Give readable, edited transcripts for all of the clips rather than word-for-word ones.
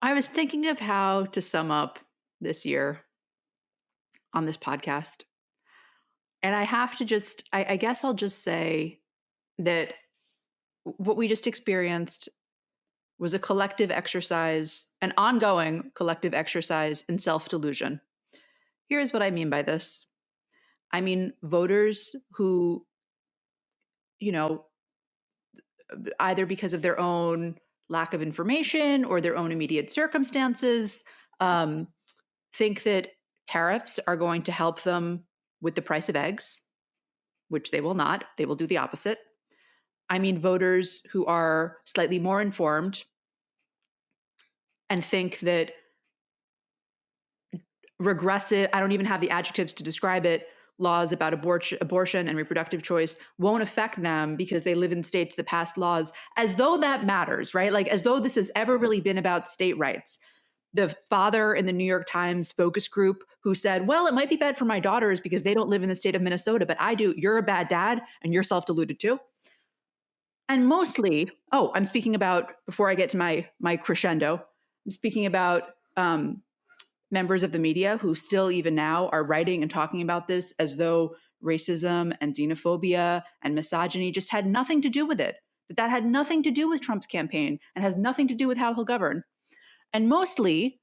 I was thinking of how to sum up this year on this podcast. And I have to I guess I'll just say that what we just experienced was a collective exercise, an ongoing collective exercise in self delusion. Here's what I mean by this. I mean, voters who, you know, either because of their own lack of information or their own immediate circumstances, um, think that tariffs are going to help them with the price of eggs, which they will not. They will do the opposite. I mean, voters who are slightly more informed and think that regressive, I don't even have the adjectives to describe it, laws about abortion and reproductive choice won't affect them because they live in states that pass laws, as though that matters, right? Like as though this has ever really been about state rights. The father in the New York Times focus group who said, well, it might be bad for my daughters because they don't live in the state of Minnesota, but I do. You're a bad dad and you're self deluded too. And mostly, oh, I'm speaking about, before I get to my crescendo, I'm speaking about members of the media who still even now are writing and talking about this as though racism and xenophobia and misogyny just had nothing to do with it, that had nothing to do with Trump's campaign and has nothing to do with how he'll govern. And mostly,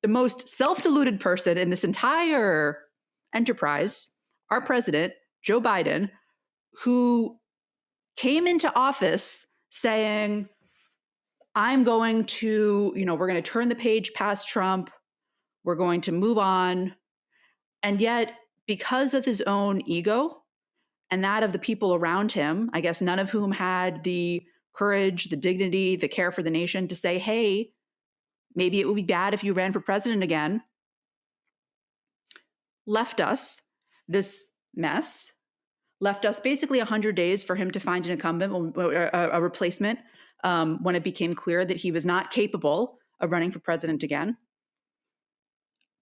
the most self-deluded person in this entire enterprise, our president, Joe Biden, who came into office saying, I'm going to, we're going to turn the page past Trump. We're going to move on. And yet, because of his own ego and that of the people around him, I guess none of whom had the courage, the dignity, the care for the nation to say, hey, maybe it would be bad if you ran for president again, left us this mess, left us basically 100 days for him to find an incumbent, a replacement, when it became clear that he was not capable of running for president again,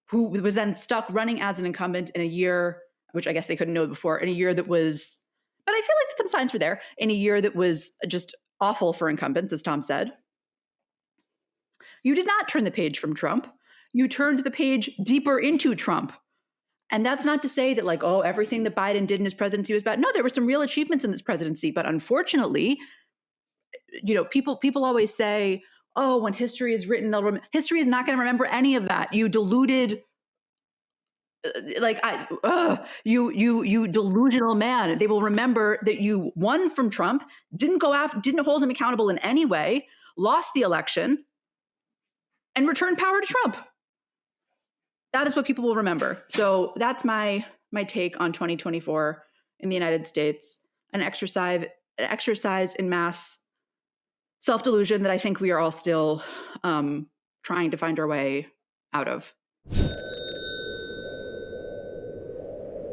who was then stuck running as an incumbent in a year, which I guess they couldn't know before, in a year that was, but I feel like some signs were there, in a year that was just awful for incumbents, as Tom said. You did not turn the page from Trump. You turned the page deeper into Trump. And that's not to say that, like, oh, everything that Biden did in his presidency was bad. No, there were some real achievements in this presidency. But unfortunately, people always say, oh, when history is written, history is not going to remember any of that. You deluded, you delusional man. They will remember that you won from Trump, didn't hold him accountable in any way, lost the election, and returned power to Trump. That is what people will remember. So that's my take on 2024 in the United States, an exercise in mass self-delusion that I think we are all still trying to find our way out of.